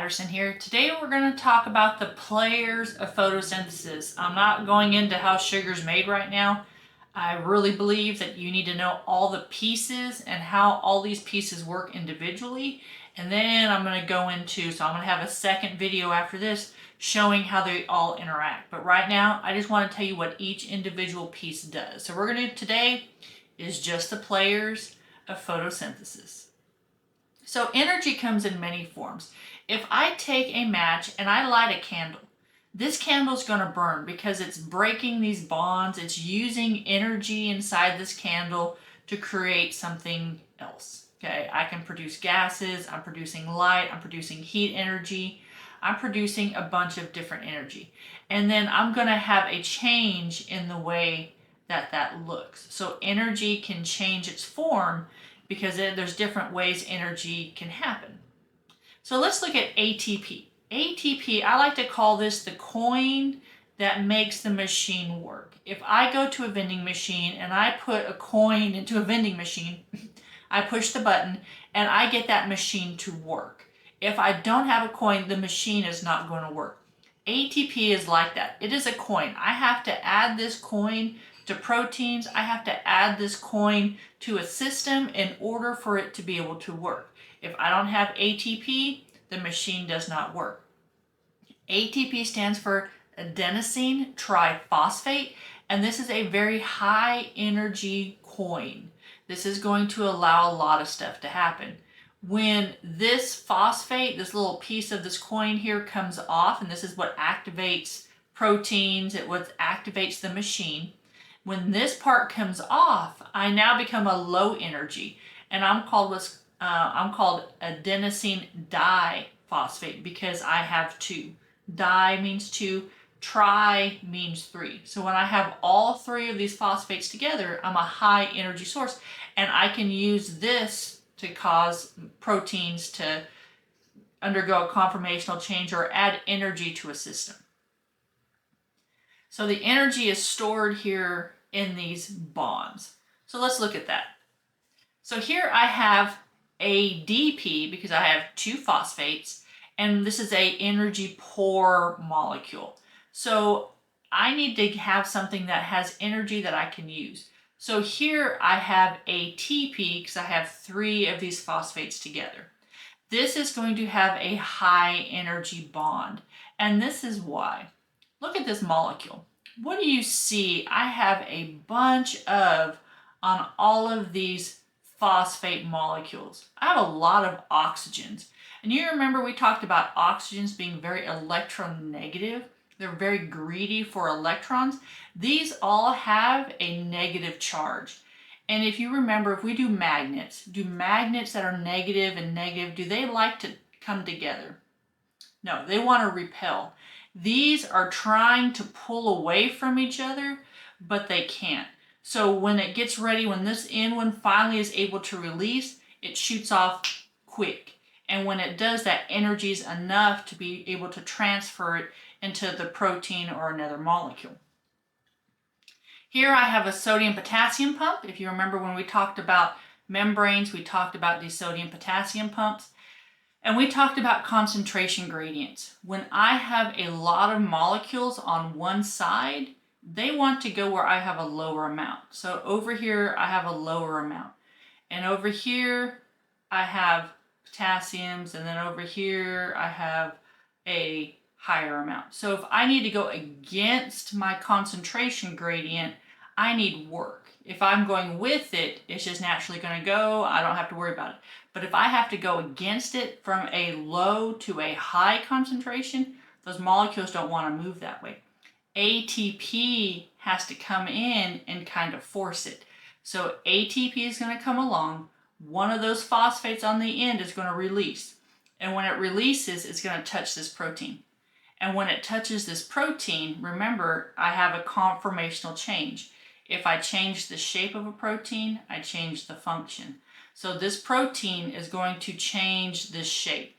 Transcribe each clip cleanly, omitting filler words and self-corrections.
Patterson here. Today we're going to talk about the players of photosynthesis. I'm not going into how sugar's made right now. I really believe that you need to know all the pieces and how all these pieces work individually. And then I'm going to go into, so I'm going to have a second video after this showing how they all interact. But right now, I just want to tell you what each individual piece does. So we're going to, today is just the players of photosynthesis. So energy comes in many forms. If I take a match and I light a candle, this candle is going to burn because it's breaking these bonds. It's using energy inside this candle to create something else. Okay, I can produce gases, I'm producing light, I'm producing heat energy, I'm producing a bunch of different energy. And then I'm going to have a change in the way that that looks. So energy can change its form because there's different ways energy can happen. So let's look at ATP. ATP, I like to call this the coin that makes the machine work. If I go to a vending machine and I put a coin into a vending machine, I push the button and I get that machine to work. If I don't have a coin, the machine is not going to work. ATP is like that. It is a coin. I have to add this coin to proteins. I have to add this coin to a system in order for it to be able to work. If I don't have ATP, the machine does not work. ATP stands for adenosine triphosphate, and this is a very high energy coin. This is going to allow a lot of stuff to happen. When this phosphate, this little piece of this coin here comes off, and this is what activates proteins, what activates the machine. When this part comes off, I now become a low energy, and I'm called adenosine diphosphate because I have two. Di means two, tri means three. So when I have all three of these phosphates together, I'm a high energy source, and I can use this to cause proteins to undergo a conformational change or add energy to a system. So the energy is stored here in these bonds. So let's look at that. So here I have ADP because I have two phosphates, and this is a energy poor molecule. So I need to have something that has energy that I can use. So here I have ATP because I have three of these phosphates together. This is going to have a high energy bond, and this is why. Look at this molecule. What do you see? I have a bunch of on all of these phosphate molecules. I have a lot of oxygens. And you remember we talked about oxygens being very electronegative. They're very greedy for electrons. These all have a negative charge. And if you remember, if we do magnets that are negative and negative, do they like to come together? No, they want to repel. These are trying to pull away from each other, but they can't. So when it gets ready, when this end one finally is able to release, it shoots off quick. And when it does, that energy is enough to be able to transfer it into the protein or another molecule. Here I have a sodium-potassium pump. If you remember when we talked about membranes, we talked about these sodium-potassium pumps. And we talked about concentration gradients. When I have a lot of molecules on one side, they want to go where I have a lower amount. So over here, I have a lower amount. And over here, I have potassiums. And then over here, I have a higher amount. So if I need to go against my concentration gradient, I need work. If I'm going with it, it's just naturally going to go. I don't have to worry about it. But if I have to go against it from a low to a high concentration, those molecules don't want to move that way. ATP has to come in and kind of force it. So ATP is going to come along. One of those phosphates on the end is going to release. And when it releases, it's going to touch this protein. And when it touches this protein, remember, I have a conformational change. If I change the shape of a protein, I change the function. So this protein is going to change this shape.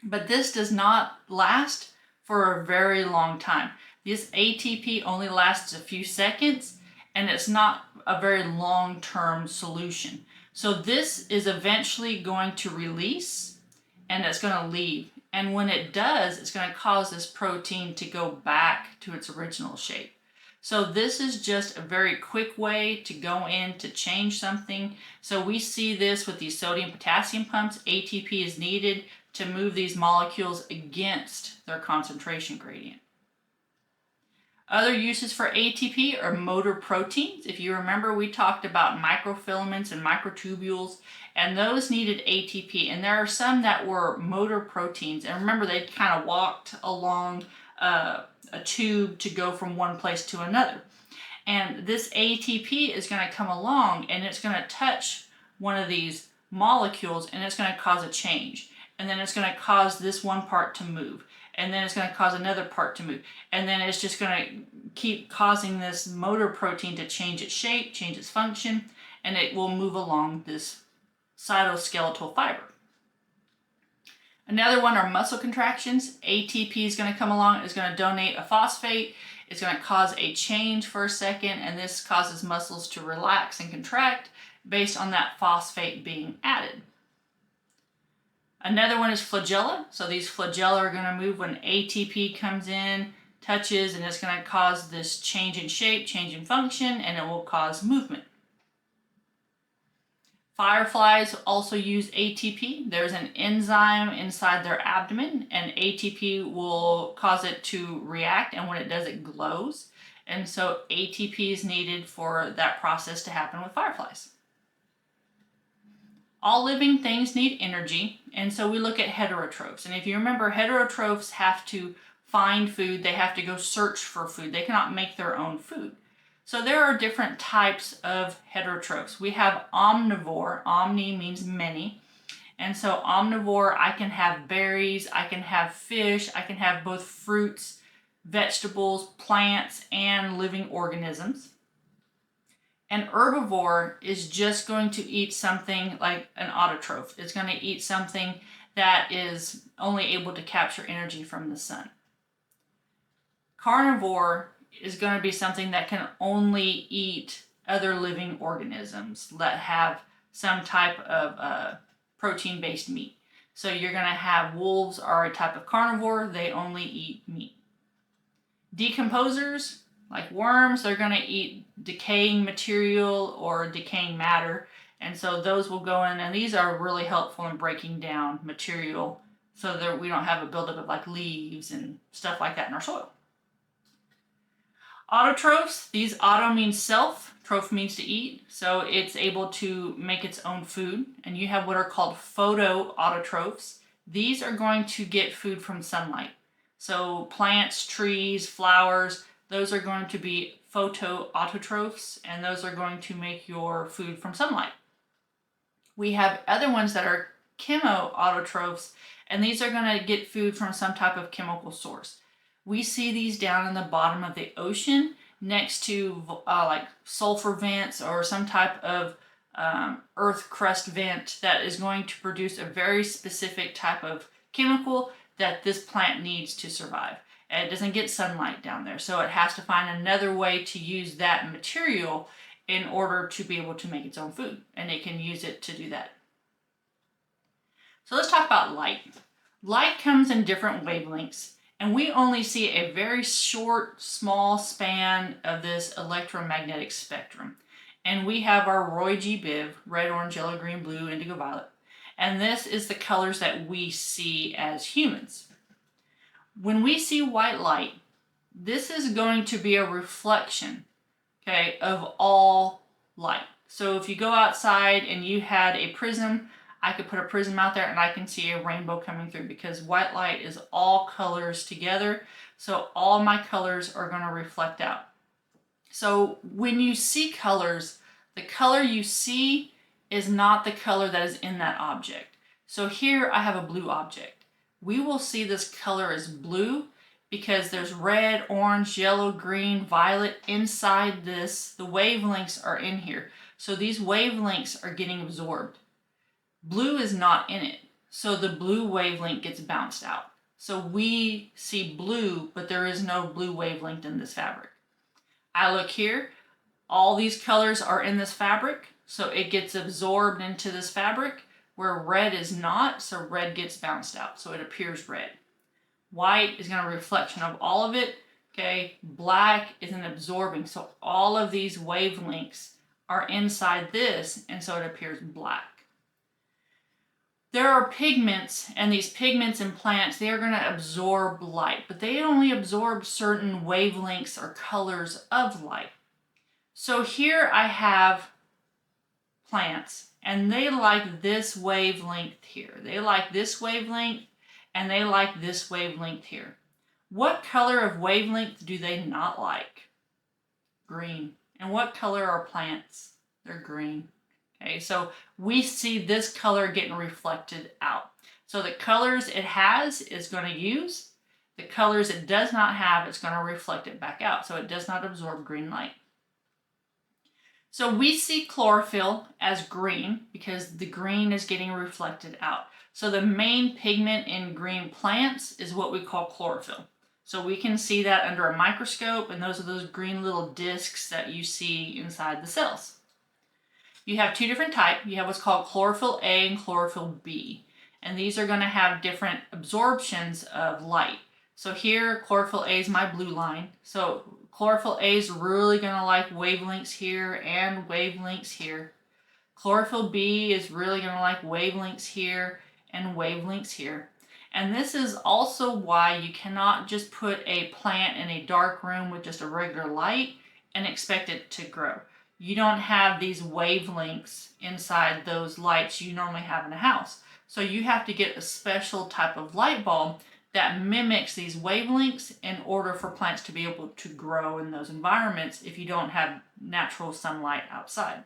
But this does not last for a very long time. This ATP only lasts a few seconds, and it's not a very long-term solution. So this is eventually going to release, and it's going to leave. And when it does, it's going to cause this protein to go back to its original shape. So this is just a very quick way to go in to change something. So we see this with these sodium potassium pumps. ATP is needed to move these molecules against their concentration gradient. Other uses for ATP are motor proteins. If you remember, we talked about microfilaments and microtubules, and those needed ATP. And there are some that were motor proteins. And remember, they kind of walked along a tube to go from one place to another. And this ATP is going to come along and it's going to touch one of these molecules and it's going to cause a change. And then it's going to cause this one part to move. And then it's going to cause another part to move. And then it's just going to keep causing this motor protein to change its shape, change its function, and it will move along this cytoskeletal fiber. Another one are muscle contractions. ATP is going to come along, it's going to donate a phosphate, it's going to cause a change for a second, and this causes muscles to relax and contract based on that phosphate being added. Another one is flagella. So these flagella are going to move when ATP comes in, touches, and it's going to cause this change in shape, change in function, and it will cause movement. Fireflies also use ATP. There's an enzyme inside their abdomen, and ATP will cause it to react, and when it does, it glows. And so ATP is needed for that process to happen with fireflies. All living things need energy, and so we look at heterotrophs. And if you remember, heterotrophs have to find food, they have to go search for food. They cannot make their own food. So there are different types of heterotrophs. We have omnivore. Omni means many. And so omnivore, I can have berries, I can have fish, I can have both fruits, vegetables, plants, and living organisms. An herbivore is just going to eat something like an autotroph. It's going to eat something that is only able to capture energy from the sun. Carnivore is going to be something that can only eat other living organisms that have some type of protein-based meat. So you're going to have wolves are a type of carnivore. They only eat meat. Decomposers, like worms, they're going to eat decaying material or decaying matter. And so those will go in, and these are really helpful in breaking down material so that we don't have a buildup of like leaves and stuff like that in our soil. Autotrophs, these auto means self, troph means to eat, so it's able to make its own food. And you have what are called photoautotrophs. These are going to get food from sunlight. So plants, trees, flowers, those are going to be photoautotrophs, and those are going to make your food from sunlight. We have other ones that are chemoautotrophs, and these are going to get food from some type of chemical source. We see these down in the bottom of the ocean next to like sulfur vents or some type of earth crust vent that is going to produce a very specific type of chemical that this plant needs to survive. And it doesn't get sunlight down there, so it has to find another way to use that material in order to be able to make its own food, and it can use it to do that. So let's talk about light. Light comes in different wavelengths, and we only see a very short, small span of this electromagnetic spectrum. And we have our Roy G. Biv, red, orange, yellow, green, blue, indigo, violet. And this is the colors that we see as humans. When we see white light, this is going to be a reflection, okay, of all light. So if you go outside and you had a prism, I could put a prism out there and I can see a rainbow coming through, because white light is all colors together. So all my colors are going to reflect out. So when you see colors, the color you see is not the color that is in that object. So here I have a blue object. We will see this color as blue because there's red, orange, yellow, green, violet inside this. The wavelengths are in here. So these wavelengths are getting absorbed. Blue is not in it, so the blue wavelength gets bounced out. So we see blue, but there is no blue wavelength in this fabric. I look here, all these colors are in this fabric, so it gets absorbed into this fabric, where red is not, so red gets bounced out, so it appears red. White is going to be a reflection of all of it. Okay, black is an absorbing, so all of these wavelengths are inside this, and so it appears black. There are pigments, and these pigments in plants, they are going to absorb light, but they only absorb certain wavelengths or colors of light. So here I have plants, and they like this wavelength here. They like this wavelength, and they like this wavelength here. What color of wavelength do they not like? Green. And what color are plants? They're green. Okay, so we see this color getting reflected out. So the colors it has is going to use. The colors it does not have, it's going to reflect it back out. So it does not absorb green light. So we see chlorophyll as green because the green is getting reflected out. So the main pigment in green plants is what we call chlorophyll. So we can see that under a microscope, and those are those green little discs that you see inside the cells. You have two different types. You have what's called chlorophyll A and chlorophyll B. And these are going to have different absorptions of light. So here, chlorophyll A is my blue line. So chlorophyll A is really going to like wavelengths here and wavelengths here. Chlorophyll B is really going to like wavelengths here and wavelengths here. And this is also why you cannot just put a plant in a dark room with just a regular light and expect it to grow. You don't have these wavelengths inside those lights you normally have in a house. So you have to get a special type of light bulb that mimics these wavelengths in order for plants to be able to grow in those environments if you don't have natural sunlight outside.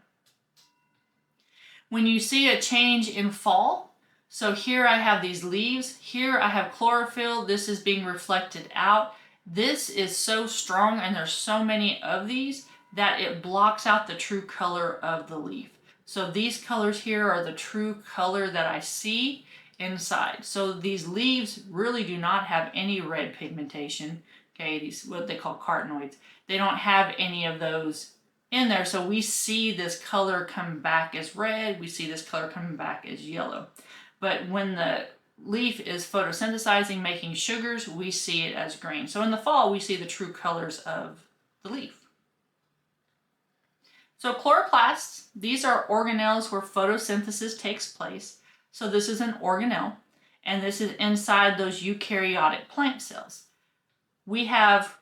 When you see a change in fall, so here I have these leaves, here I have chlorophyll, this is being reflected out. This is so strong and there's so many of these that it blocks out the true color of the leaf. So these colors here are the true color that I see inside. So these leaves really do not have any red pigmentation. Okay, these what they call carotenoids. They don't have any of those in there. So we see this color come back as red. We see this color coming back as yellow. But when the leaf is photosynthesizing, making sugars, we see it as green. So in the fall, we see the true colors of the leaf. So chloroplasts, these are organelles where photosynthesis takes place. So this is an organelle, and this is inside those eukaryotic plant cells. We have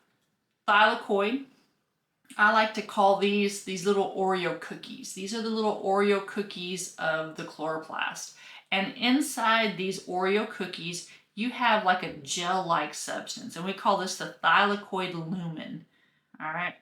thylakoid. I like to call these little Oreo cookies. These are the little Oreo cookies of the chloroplast. And inside these Oreo cookies, you have like a gel-like substance, and we call this the thylakoid lumen. All right.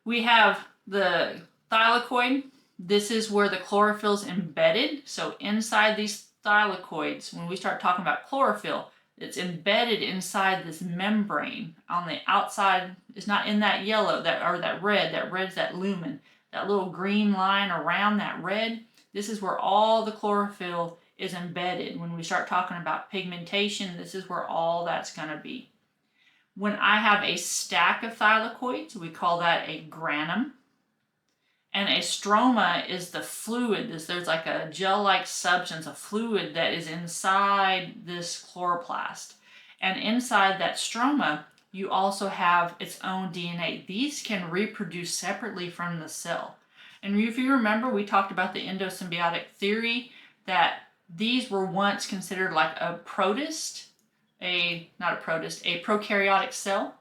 We have the thylakoid. This is where the chlorophyll is embedded. So inside these thylakoids, when we start talking about chlorophyll, it's embedded inside this membrane. On the outside, it's not in that yellow, that red. That red's that lumen. That little green line around that red, this is where all the chlorophyll is embedded. When we start talking about pigmentation, this is where all that's going to be. When I have a stack of thylakoids, we call that a granum. And a stroma is the fluid. There's like a gel-like substance, a fluid that is inside this chloroplast. And inside that stroma, you also have its own DNA. These can reproduce separately from the cell. And if you remember, we talked about the endosymbiotic theory, that these were once considered like a protist, a prokaryotic cell,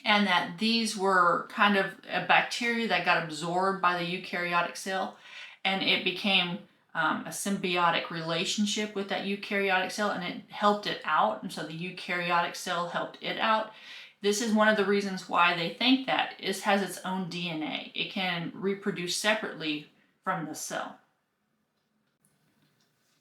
and that these were kind of a bacteria that got absorbed by the eukaryotic cell, and it became a symbiotic relationship with that eukaryotic cell, and it helped it out, and so the eukaryotic cell helped it out. This is one of the reasons why they think that it has its own DNA. It can reproduce separately from the cell.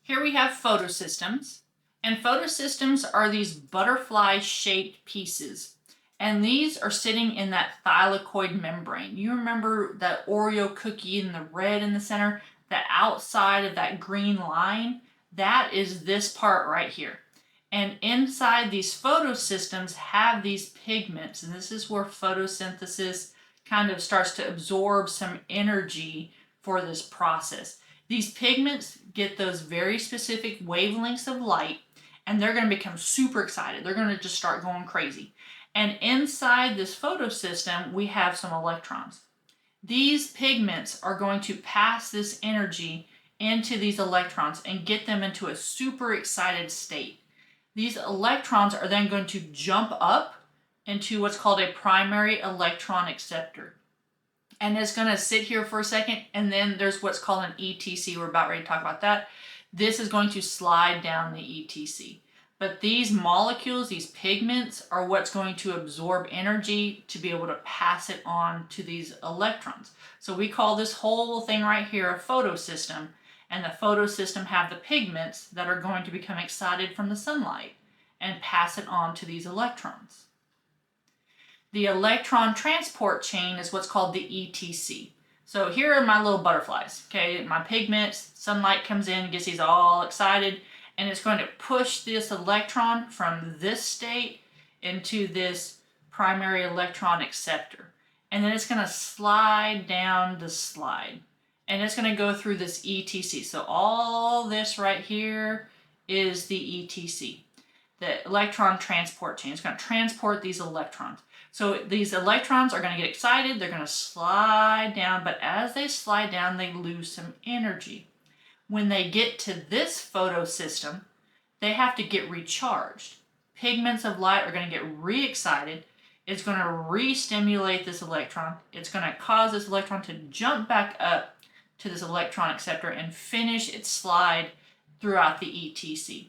Here we have photosystems, and photosystems are these butterfly-shaped pieces, and these are sitting in that thylakoid membrane. You remember that Oreo cookie in the red in the center? The outside of that green line, that is this part right here. And inside these photosystems have these pigments, and this is where photosynthesis kind of starts to absorb some energy for this process. These pigments get those very specific wavelengths of light, and they're going to become super excited. They're going to just start going crazy. And inside this photosystem, we have some electrons. These pigments are going to pass this energy into these electrons and get them into a super excited state. These electrons are then going to jump up into what's called a primary electron acceptor. And it's going to sit here for a second, and then there's what's called an ETC. We're about ready to talk about that. This is going to slide down the ETC. But these molecules, these pigments, are what's going to absorb energy to be able to pass it on to these electrons. So we call this whole thing right here a photosystem, and the photosystem have the pigments that are going to become excited from the sunlight and pass it on to these electrons. The electron transport chain is what's called the ETC. So here are my little butterflies, okay? My pigments, sunlight comes in, gets these all excited, and it's going to push this electron from this state into this primary electron acceptor. And then it's going to slide down the slide. And it's going to go through this ETC. So all this right here is the ETC, the electron transport chain. It's going to transport these electrons. So these electrons are going to get excited, they're going to slide down, but as they slide down, they lose some energy. When they get to this photosystem, they have to get recharged. Pigments of light are going to get re-excited. It's going to re-stimulate this electron. It's going to cause this electron to jump back up to this electron acceptor and finish its slide throughout the ETC.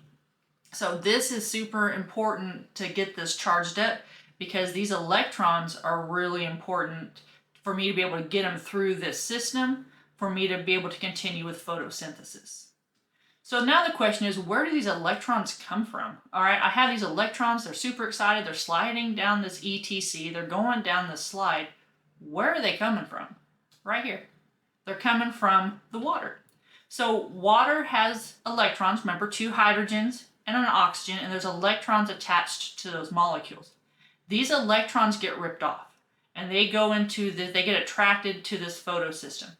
So this is super important to get this charged up, because these electrons are really important for me to be able to get them through this system, for me to be able to continue with photosynthesis. So now the question is, where do these electrons come from? All right, I have these electrons, they're super excited, they're sliding down this ETC, they're going down this slide. Where are they coming from? Right here. They're coming from the water. So water has electrons, remember, 2 hydrogens and an oxygen, and there's electrons attached to those molecules. These electrons get ripped off, and they go into they get attracted to this photosystem.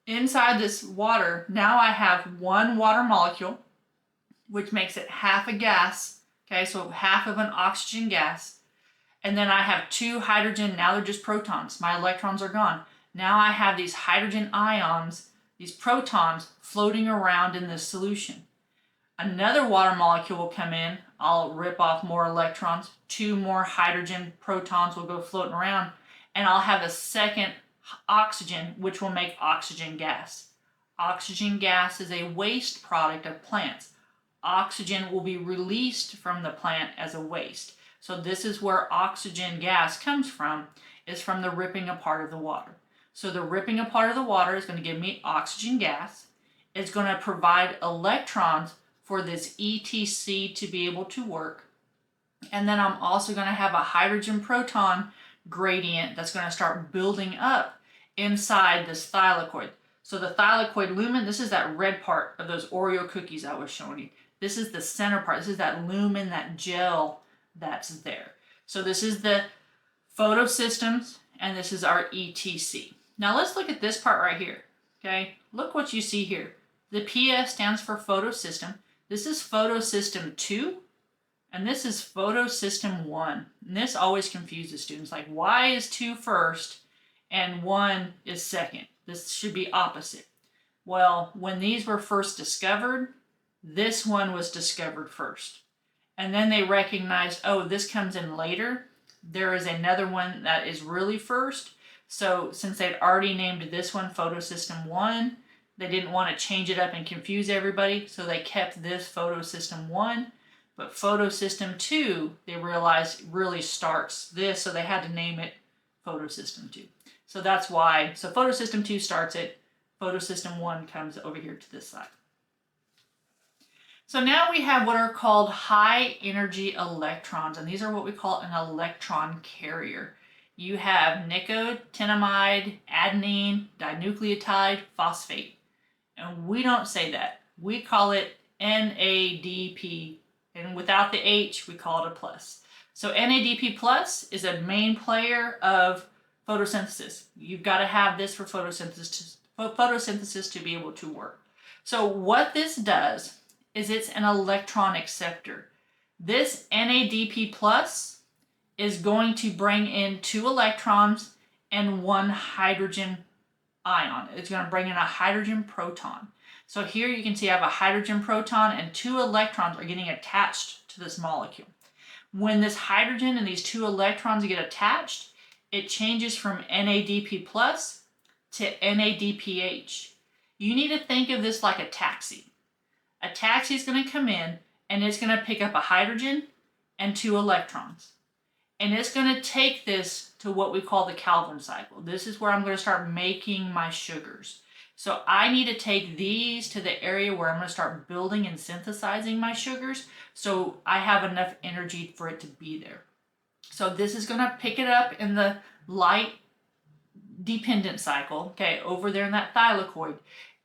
Inside this water, now I have one water molecule, which makes it half a gas, okay, so half of an oxygen gas. And then I have 2 hydrogen, now they're just protons. My electrons are gone. Now I have these hydrogen ions, these protons, floating around in this solution. Another water molecule will come in, I'll rip off more electrons, 2 more hydrogen protons will go floating around, and I'll have a second oxygen, which will make oxygen gas. Oxygen gas is a waste product of plants. Oxygen will be released from the plant as a waste. So this is where oxygen gas comes from, is from the ripping apart of the water. So the ripping apart of the water is going to give me oxygen gas. It's going to provide electrons for this ETC to be able to work. And then I'm also going to have a hydrogen proton gradient that's going to start building up inside this thylakoid. So the thylakoid lumen, this is that red part of those Oreo cookies I was showing you. This is the center part. This is that lumen, that gel that's there. So this is the photosystems, and this is our ETC. Now let's look at this part right here. Okay, look what you see here. The PS stands for photosystem. This is photosystem 2, and this is photosystem 1. And this always confuses students, like why is 2 first and 1 is second? This should be opposite. Well, when these were first discovered, this one was discovered first. And then they recognized, oh, this comes in later. There is another one that is really first. So since they'd already named this one photosystem 1, they didn't want to change it up and confuse everybody, so they kept this photosystem 1. But photosystem 2, they realized really starts this, so they had to name it photosystem 2. So that's why. So photosystem 2 starts it. Photosystem 1 comes over here to this side. So now we have what are called high energy electrons, and these are what we call an electron carrier. You have nicotinamide, adenine, dinucleotide, phosphate. And we don't say that. We call it NADP, and without the H, we call it a plus. So NADP plus is a main player of photosynthesis. You've got to have this for photosynthesis photosynthesis to be able to work. So what this does is it's an electron acceptor. This NADP plus is going to bring in 2 electrons and 1 hydrogen ion. It's going to bring in a hydrogen proton. So here you can see I have a hydrogen proton and 2 electrons are getting attached to this molecule. When this hydrogen and these 2 electrons get attached, it changes from NADP plus to NADPH. You need to think of this like a taxi. A taxi is going to come in and it's going to pick up a hydrogen and 2 electrons. And it's going to take this to what we call the Calvin cycle. This is where I'm going to start making my sugars. So I need to take these to the area where I'm going to start building and synthesizing my sugars so I have enough energy for it to be there. So this is going to pick it up in the light dependent cycle, okay, over there in that thylakoid.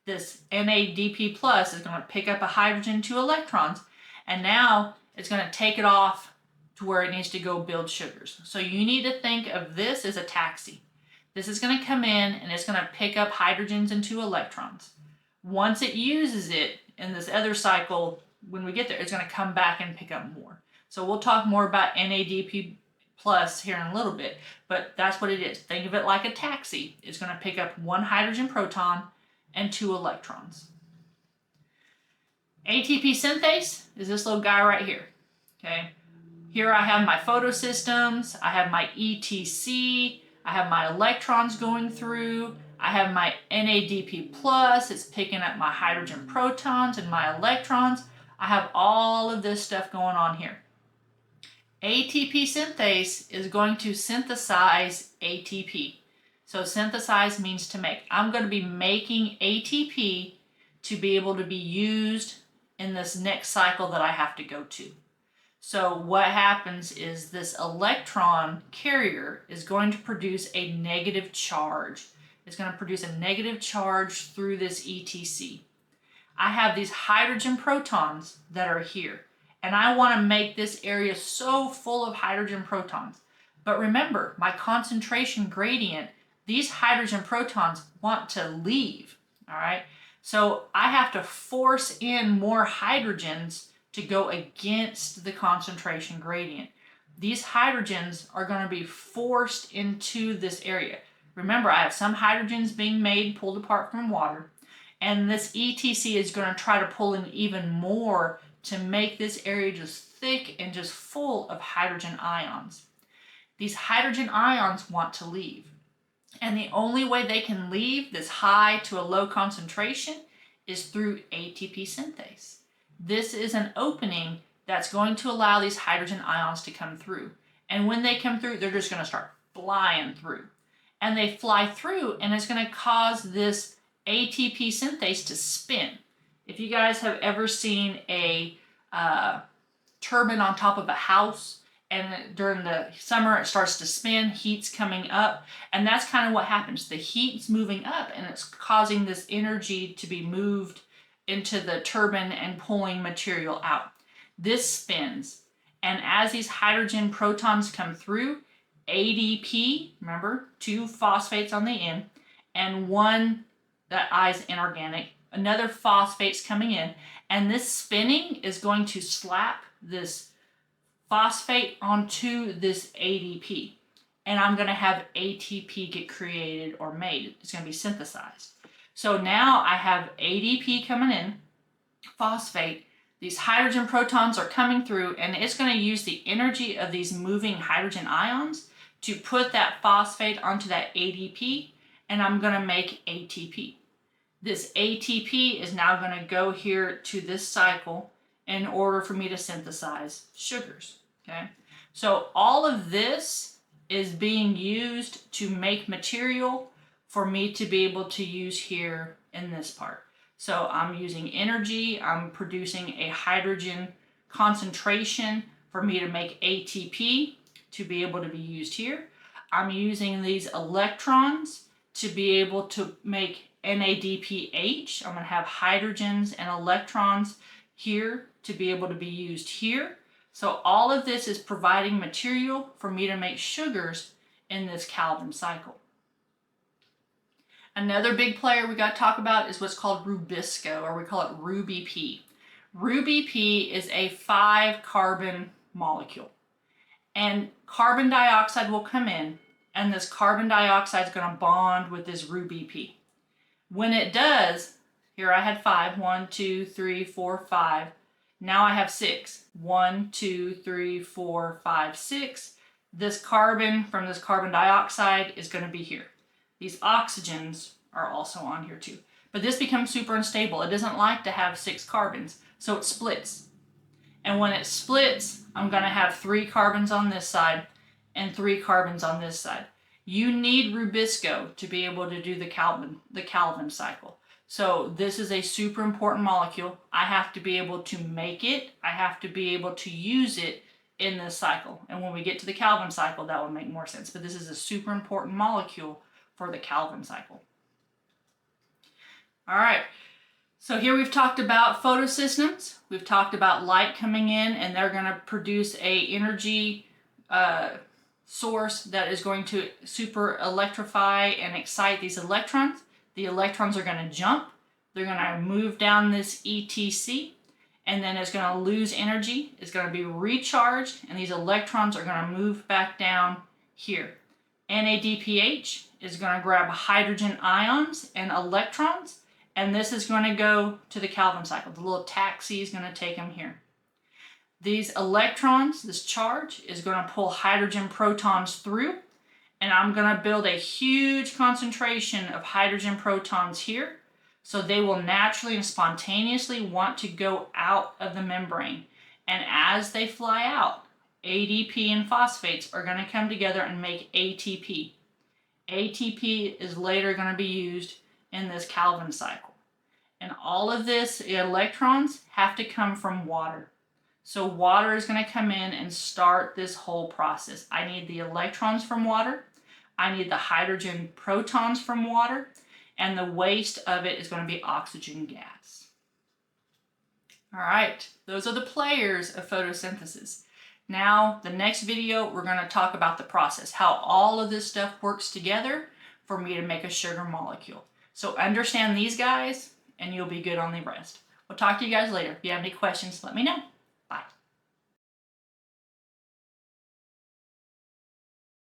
This NADP plus is going to pick up a hydrogen, 2 electrons, and now it's going to take it off to where it needs to go build sugars. So you need to think of this as a taxi. This is going to come in and it's going to pick up hydrogens and 2 electrons. Once it uses it in this other cycle, when we get there, it's going to come back and pick up more. So we'll talk more about NADP plus here in a little bit, but that's what it is. Think of it like a taxi. It's going to pick up 1 hydrogen proton and 2 electrons. ATP synthase is this little guy right here. Okay. Here I have my photosystems, I have my ETC, I have my electrons going through, I have my NADP plus, it's picking up my hydrogen protons and my electrons. I have all of this stuff going on here. ATP synthase is going to synthesize ATP. So synthesize means to make. I'm going to be making ATP to be able to be used in this next cycle that I have to go to. So what happens is this electron carrier is going to produce a negative charge. It's going to produce a negative charge through this ETC. I have these hydrogen protons that are here, and I want to make this area so full of hydrogen protons. But remember, my concentration gradient, these hydrogen protons want to leave, all right? So I have to force in more hydrogens to go against the concentration gradient. These hydrogens are going to be forced into this area. Remember, I have some hydrogens being made, pulled apart from water, and this ETC is going to try to pull in even more to make this area just thick and just full of hydrogen ions. These hydrogen ions want to leave. And the only way they can leave this high to a low concentration is through ATP synthase. This is an opening that's going to allow these hydrogen ions to come through. And when they come through, they're just going to start flying through. And they fly through, and it's going to cause this ATP synthase to spin. If you guys have ever seen a turbine on top of a house, and during the summer it starts to spin, heat's coming up, and that's kind of what happens. The heat's moving up, and it's causing this energy to be moved into the turbine and pulling material out. This spins, and as these hydrogen protons come through, ADP, remember, 2 phosphates on the end, and 1, that I is inorganic, another phosphate's coming in, and this spinning is going to slap this phosphate onto this ADP, and I'm going to have ATP get created or made. It's going to be synthesized. So now I have ADP coming in, phosphate, these hydrogen protons are coming through, and it's going to use the energy of these moving hydrogen ions to put that phosphate onto that ADP, and I'm going to make ATP. This ATP is now going to go here to this cycle in order for me to synthesize sugars, okay? So all of this is being used to make material for me to be able to use here in this part. So I'm using energy, I'm producing a hydrogen concentration for me to make ATP to be able to be used here. I'm using these electrons to be able to make NADPH. I'm going to have hydrogens and electrons here to be able to be used here. So all of this is providing material for me to make sugars in this Calvin cycle. Another big player we got to talk about is what's called Rubisco, or we call it RuBP. RuBP is a 5-carbon molecule. And carbon dioxide will come in, and this carbon dioxide is going to bond with this RuBP. When it does, here I had 5, 1, 2, 3, 4, 5. Now I have 6. 1, 2, 3, 4, 5, 6. This carbon from this carbon dioxide is going to be here. These oxygens are also on here too. But this becomes super unstable. It doesn't like to have 6 carbons, so it splits. And when it splits, I'm going to have 3 carbons on this side and 3 carbons on this side. You need Rubisco to be able to do the Calvin cycle. So this is a super important molecule. I have to be able to make it. I have to be able to use it in this cycle. And when we get to the Calvin cycle, that will make more sense. But this is a super important molecule for the Calvin cycle. All right. So here we've talked about photosystems. We've talked about light coming in, and they're going to produce a energy source that is going to super electrify and excite these electrons. The electrons are going to jump. They're going to move down this ETC, and then it's going to lose energy. It's going to be recharged, and these electrons are going to move back down here. NADPH is going to grab hydrogen ions and electrons, and this is going to go to the Calvin cycle. The little taxi is going to take them here. These electrons, this charge, is going to pull hydrogen protons through, and I'm going to build a huge concentration of hydrogen protons here, so they will naturally and spontaneously want to go out of the membrane. And as they fly out, ADP and phosphates are going to come together and make ATP. ATP is later going to be used in this Calvin cycle. And all of this electrons have to come from water. So water is going to come in and start this whole process. I need the electrons from water. I need the hydrogen protons from water. And the waste of it is going to be oxygen gas. All right, those are the players of photosynthesis. Now, the next video, we're going to talk about the process, how all of this stuff works together for me to make a sugar molecule. So understand these guys, and you'll be good on the rest. We'll talk to you guys later. If you have any questions, let me know.